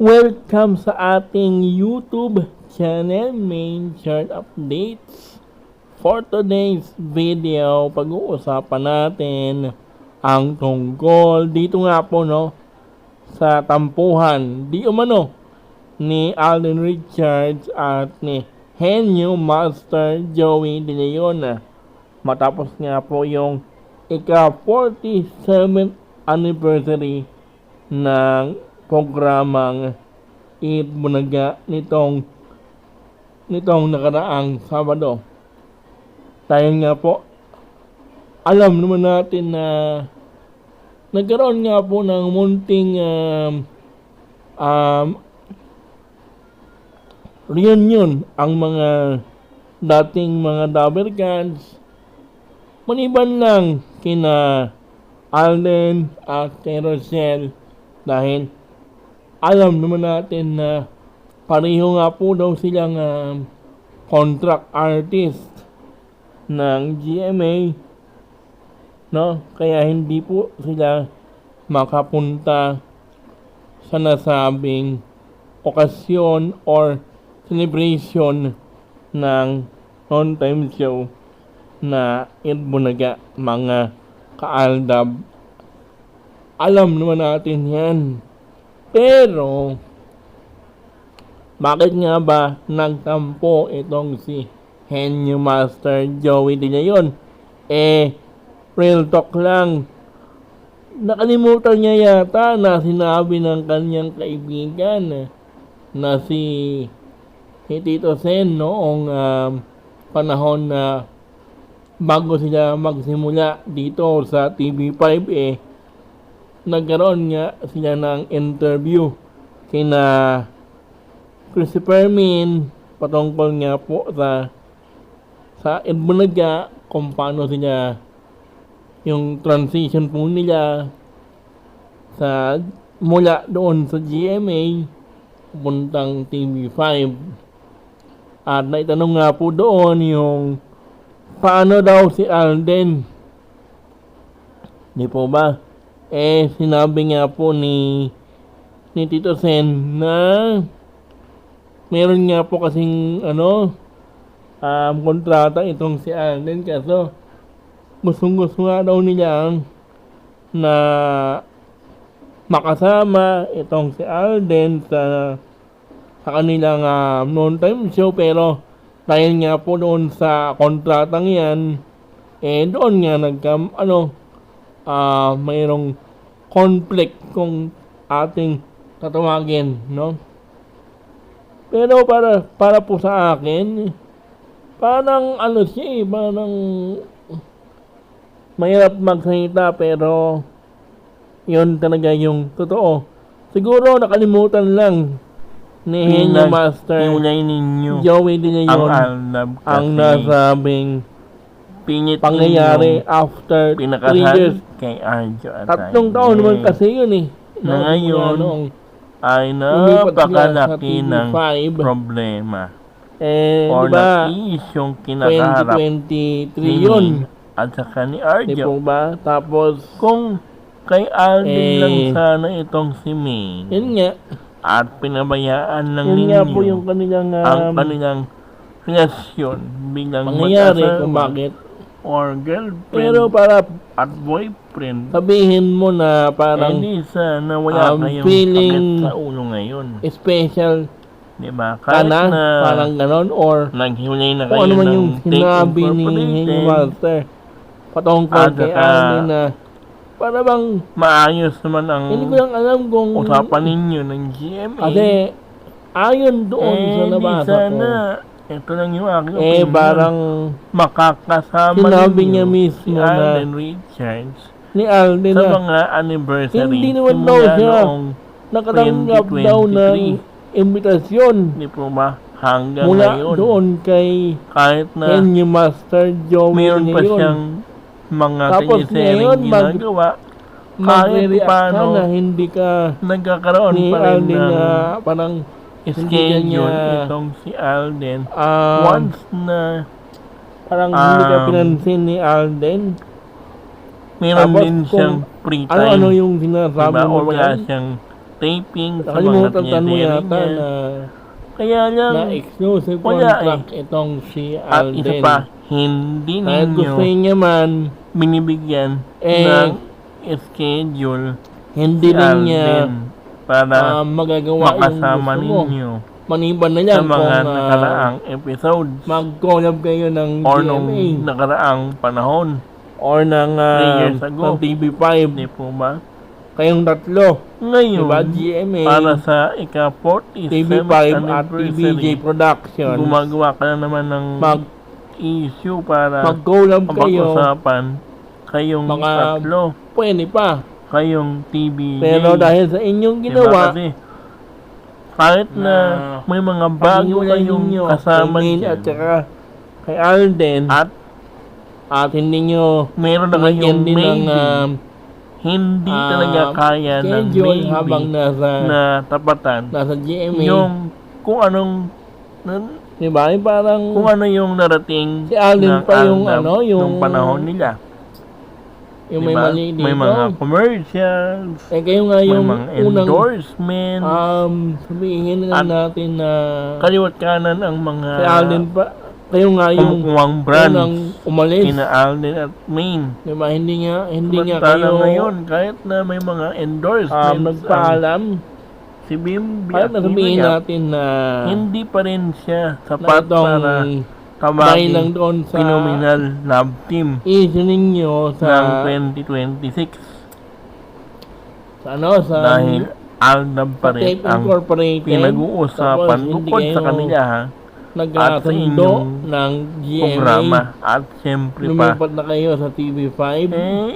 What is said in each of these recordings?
Welcome sa ating YouTube channel, Main Chart Updates. For today's video, pag-uusapan natin ang tungkol dito nga po sa tampuhan di umano ni Alden Richards at ni Henyo Master Joey De Leon. Matapos nga po yung ika-47th anniversary ng programang Eat Bunaga nitong nakaraang Sabado. Dahil nga po, alam naman natin na nagkaroon nga po ng munting reunion ang mga dating mga Dabercans, maliban lang kina Alden at kay Rochelle, dahil alam naman natin na pareho nga po daw silang contract artist ng GMA, kaya hindi po sila makapunta sa nasabing okasyon or celebration ng on-time show na Eat Bunaga, mga kaaldab. Alam naman natin yan. Pero bakit nga ba nagtampo itong si Henyo Master Joey De Leon? Real talk lang, nakalimutan niya yata na sinabi ng kanyang kaibigan na si Tito Sen noong panahon na bago sila magsimula dito sa TV5, nagkaroon nga sila ng interview kina Christopher Min patungkol nga po sa Eat Bunaga, kung paano sila yung transition po nila mula doon sa GMA puntang TV5. At naitanong nga po doon yung paano daw si Alden, di po ba? Sinabi nga po ni Tito Sen na meron nga po kasing kontrata itong si Alden, kaso gusto nga daw nila na makasama itong si Alden sa kanilang noon-time show, pero dahil nga po doon sa kontratang yan, doon nga mayroong conflict kung ating tatawagin, Pero para po sa akin, parang parang mahirap magsalita, pero yun talaga yung totoo. Siguro nakalimutan lang ni Henyo Master Joey De Leon ang nasabing pangyayari after 3 years. Kay Arjo at 3 taon naman kasi yun na ngayon ay napakalaki ng problema o diba, nag-iisyong kinakaharap 2023 yun at saka ni Arjo. Di po ba? Tapos kung kay Alden lang sana itong si May, yun nga, at pinabayaan lang yun ninyo nga po yung kanilang ang kanilang relasyon bilang pangyayari kung mag-asawa bakit. or girlfriend Pero para at boyfriend, sabihin mo na parang hindi sana wala kayong feeling sakit sa ulo ngayon, special, diba? Kahit na na parang ganon, or naghiwalay na kung kayo ano man ng yung sinabi ni Henyo Master patungkol kay Alden na para bang maayos naman ang hindi ko lang alam kung usapan ninyo ng GMA. kasi ayon doon sa nabasa sana, ko, ito lang yung aking opinion, parang makakasama sinabi ninyo niya mismo si na Alden Richards ni Alden sa na mga anniversary hindi naman daw simula siya noong nakatanggap daw ng imbitasyon di po ba hanggang mula ngayon, doon kay kahit na Henyo Master Joey mayroon pa ngayon. siyang mga Tapos ngayon, ginagawa, kahit mag-react ka paano na hindi ka nagkakaroon ni pa rin Alden ng na parang schedule niya, itong si Alden once once na parang hindi ka pinansin ni Alden. meron Tapos din siyang free time, ano yung sinasabi diba? mo O wala dyan? siyang taping sa mga Nakalimutan mo teleserye yata niya. na Kaya lang, exclusive wala contract itong si at isa Alden. pa, hindi Kahit gusto ninyo niya man, binibigyan Eh, ng schedule hindi si rin niya Alden para magagawa yung makasama gusto mo. ninyo Maniban na sa yan mga kung nakaraang episodes mag-collab kayo ng or nung GMA nakaraang panahon. or ng, 3 years ago. ng TV5. Hindi po ba? Kayong tatlo. Ngayon, Diba? GMA, para sa ika-47th TV5 at TVJ anniversary, Production. gumagawa ka na naman ng Mag- issue para Mag-collab kayo. mapag-usapan kayong Mga- tatlo, Pwede pa. kayong TBJ. Pero dahil sa inyong Diba ginawa, kasi, kahit na may mga bago pag-iwalay kayong ninyo kasama kay Main dyan, at saka kay Alden at hindi nyo meron na kayong din ng maybe, hindi talaga kaya ng schedule maybe habang na tapatan nasa GMA. yung kung anong Diba? Yung parang kung ano yung narating si Alden ng pa yung Aldab yung nung panahon nila. yung may Diba? mali dito. May mga commercials, kayo nga may yung mga unang endorsements, sabihin na At natin na kaliwat kanan ang mga si Alden pa, kayo nga yung kumukuhang brands unang umalis. kina Alden at Main. Diba? Hindi nga Samantala kayo ngayon, kahit na may mga endorsements nagpaalam. si Bimbi Kahit at nasabihin Mimaya, natin na hindi pa rin siya na sapat para dahil tawagin lang doon sa phenomenal love team issue ninyo ng sa 2026 sa dahil Aldab pa rin Tape ang Incorporated. pinag-uusapan Tapos, hindi bukod sa kayo kanila ha, at sa nagkasundo inyong ng GMA. programa at syempre pa Lumipat na kayo sa TV5.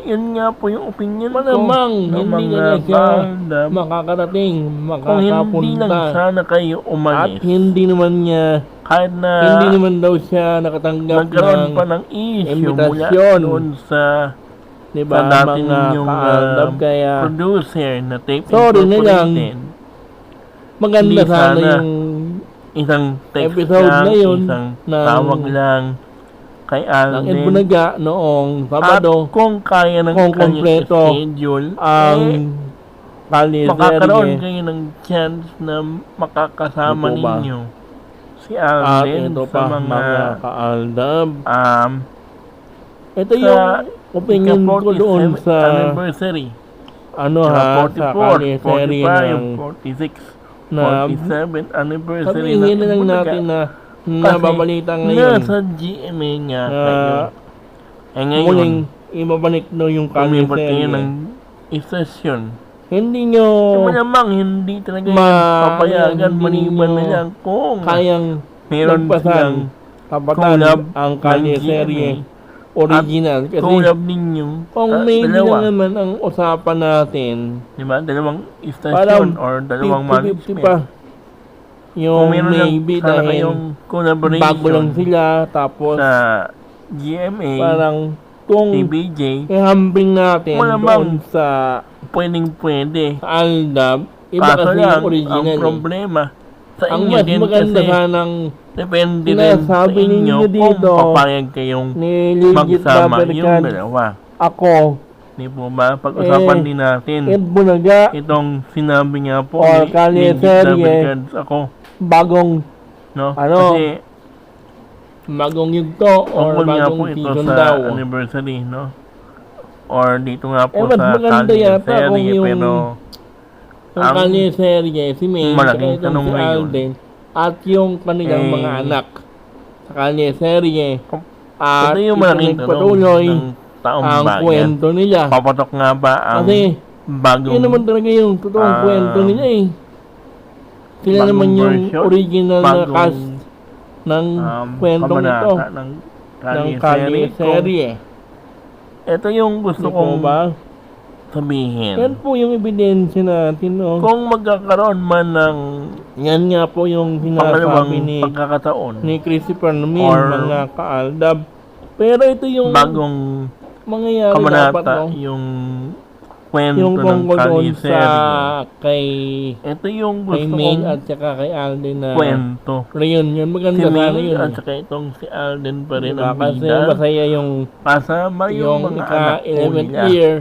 yun nga po yung opinion ko Malamang ng hindi mga na siya Aldab. makakarating, Kung hindi lang makakapunta. sana kayo At umalis hindi naman niya, kahit na hindi naman daw siya nakatanggap nagkaroon ng pa ng issue mula imbitasyon. doon sa diba, sa dati mga ninyong kaaldab. Kaya producer na Tape Sorry na lang. Incorporated. maganda hindi sana sana yung Isang text episode lang, na yun isang ng- tawag lang kay ng Alden. Edbunaga noong At Sabado kung kaya ng kung kanyang kompleto schedule, ang makakaroon kaliserye. kayo ng chance na makakasama Ito ba? ninyo si At Alden ito sa pa mga mga kaaldab. Ito sa yung opinion ko doon 47th sa anniversary. sa 44, kaliserye 45, ng 46, 47th anniversary sabihin na lang Edbunaga. natin na Kasi nababalita ngayon nasa GMA nga na kayo. Ngayon, muling ibabalik no yung lumipat kayo ng kaliserye. istasyon. Hindi nyo Malamang hindi talaga Ma- papayagan hindi maliban na ninyo lang kung kayang meron silang nagpasan tapatan collab ang ng kaliserye original. Kasi collab ninyo. kung may dalawa, na naman ang usapan natin, di ba? Dalawang istasyon parang or dalawang 50-50 management. pa. Kung Yung meron lang maybe sana dahil kayong collaboration bago lang sila, tapos sa GMA, parang kung TBJ, ihambing natin Malamang doon sa pwede. Aldab, iba Kaso kasi lang, yung original. ang problema sa Ang inyo mas din maganda kasi sanang depende rin sa sinasabi inyo ninyo kung dito papayag kayong ni Legit magsama yung Dabercan, dalawa. ako, Di po ba? Pag-usapan din natin Edbunaga, itong sinabi nga po Or ni kaliserye. Legit Dabercans ako. bagong No? Ano? Kasi bagong yugto or tungkol nga po bagong ito season sa daw. anniversary, no? Or dito nga po mas sa maganda yata kung kaliserye, yung pero Yung ang kaliserye, si May, malaking saka itong tanong si ngayon, Alden, at yung kanilang mga anak sa kaliserye. At ito yung ito malaking tanong nagpatuloy ng taong ang bayan. kwento nila. Papatok nga ba ang Kasi bagong yun naman talaga yung totoong kwento nila eh. Sila bagong naman yung version, original na bagong, cast ng kwentong ito. kabanata ng Ng kaliserye. kaliserye. Ito yung gusto Di po kong ba? sabihin. Yan po yung ebidensya natin. No? Kung magkakaroon man ng Yan nga po yung pangalawang sinasabi ni pagkakataon, Christopher Namin, or mga kaaldab. Pero ito yung bagong mangyayari dapat, kabanata, no? yung kwento Yung ng tungkol doon sa kaliserye. kay Ito yung kay gusto Main kong at saka kay Alden na kwento. reunion. Si Maganda sana Main yun. at saka itong si Alden pa rin Diba? ang Kasi bida. masaya yung Kasama yung mga anak po 11th nila. year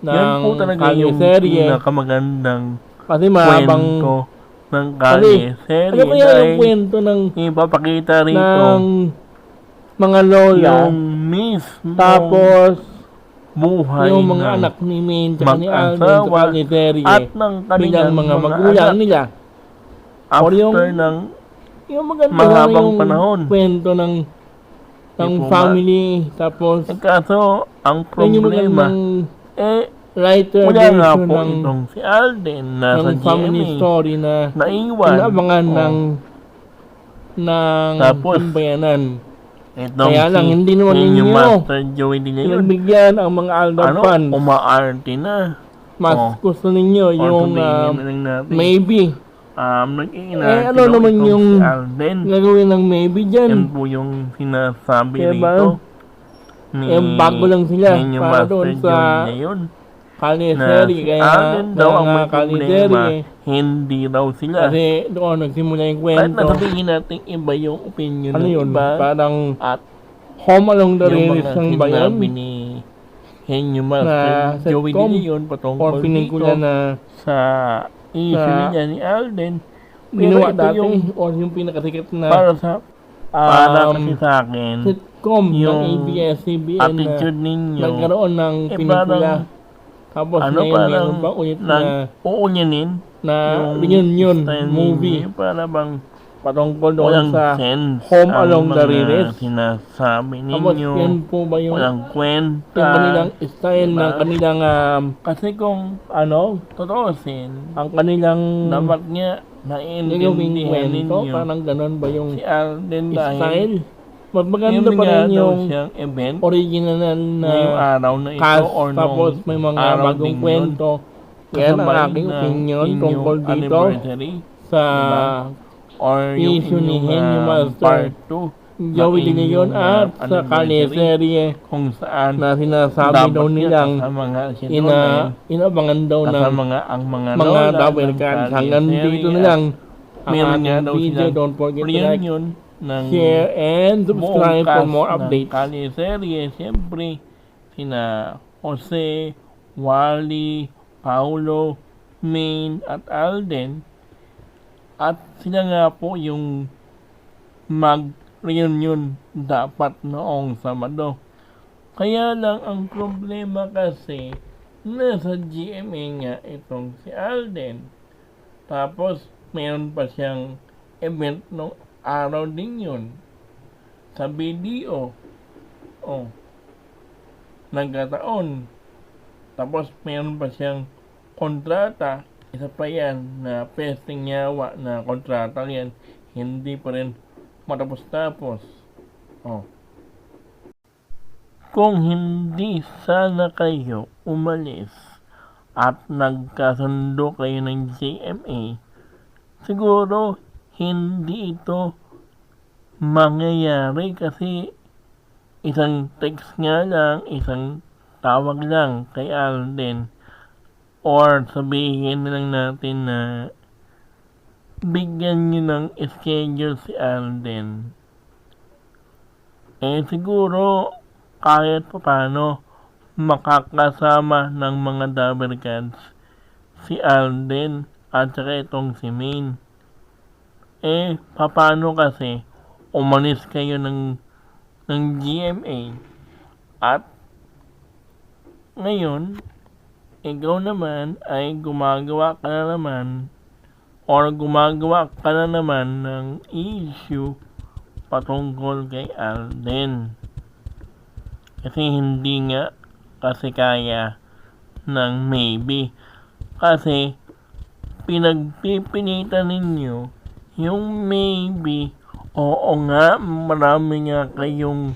Yan po ng talaga yung kaliserye. pinakamagandang Kasi mahabang kwento ng Kasi, Kalye-serye ano kaya yung dahil kwento ng ipapakita rito mga lola, yung mismo tapos buhay yung mga ng anak ni Maine tsaka ni Alden sa mag-asawa Kalye-serye at ng bilang kanilang mga mga magulang anak nila. after yung- ng Yung maganda mahabang yung panahon. kwento ng Di po ba? family, tapos kaso ang yun yung problema magandang wala writer nga version po ng itong si Alden na sa family GMA story na naiwan. inaabangan Oh. ng Tapos, sambayanan. Itong Kaya lang, hindi naman yung ninyo Master Joey din yun. pinagbigyan ang mga Alden fans. Umaarte na. Mas gusto ninyo yung maybe. Nag-iinarte ano naman yung si Alden. gagawin ng maybe dyan. Yan po yung sinasabi Diba? rito. Ni bago lang sila yung para Master doon sa Joey na yun. Kalye-serye. Si Alden daw ang may problema. Kalye-serye. Hindi raw sila. Kasi doon nagsimula yung Kahit kwento. nasabihin natin iba yung opinion Ano ng yun? iba. Parang At Home Along the yung Rails mga ng bayan. sinabi ni Henyo Na Master Joey sitcom din yun or patungkol pinikula dito na sa issue niya ni Alden. ginawa ito dati yung or yung pinakasikat na para kasi sa akin sitcom ng yung ABS-CBN na attitude ninyo nagkaroon ng pinikula. parang Tapos ano ngayon parang meron pa ulit na uunyanin reunion style movie ninyo, para bang patungkol doon walang sa sense Home ang Along the mga Rails. sinasabi Tapos ninyo, yan po ba yung walang kwenta. yung kanilang style Diba? ng kanilang Kasi kung totoosin, ang kanilang dapat nga gagawing naiintindihan kwento, ninyo parang ganun ba yung si Alden dahil style? Mas maganda pa nga rin daw yung siyang event original na ngayong araw na ito cast, or tapos noong may mga araw bagong din yun. kwento. Yan ang Kasabay aking ng opinion inyong tungkol dito anniversary, sa or yung issue ni inyong, Henyo Master part 2 Joey De Leon at sa Kalye-serye kung saan na sinasabi daw nilang inabangan daw ng ang mga double cans. Hanggang dito na lang ang meron nga ating daw video. silang Don't forget to like, reunion ng share, and subscribe for buong more cast ng updates. Kalye-serye. Siyempre sina Jose, Wally, Paulo, Maine at Alden, at sila nga po yung mag-reunion dapat noong Sabado. Kaya lang ang problema kasi nasa GMA nga itong si Alden. Tapos mayroon pa siyang event nung araw din yun sa BDO. Nagkataon. Tapos mayroon pa siyang kontrata. Isa pa yan na pesting yawa na kontrata yan. Hindi pa rin matapos-tapos. Kung hindi sana kayo umalis at nagkasundo kayo ng GMA, siguro hindi ito mangyayari kasi isang text nga lang, isang tawag lang kay Alden, or sabihin na lang natin na bigyan nyo ng schedule si Alden. Siguro kahit paano makakasama ng mga double cards si Alden at saka itong si Maine. Paano kasi umalis kayo ng GMA at ngayon ikaw naman ay gumagawa ka na naman ng issue patungkol kay Alden. Kasi hindi nga kasi kaya ng maybe. Kasi pinagpipilitan ninyo yung maybe. Oo nga, marami nga kayong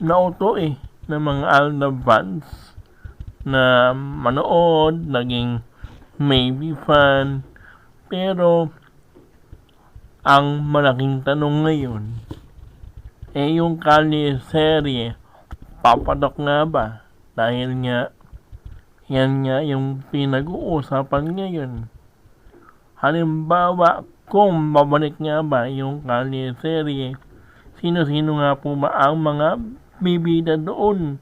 nauto ng mga Alden fans na manood, naging maybe fan. Pero ang malaking tanong ngayon yung Kalye-serye papadok nga ba? Dahil nga yan nga yung pinag-uusapan ngayon. Halimbawa, kung babalik nga ba yung Kalye-serye, sino-sino nga po ba ang mga bibida doon?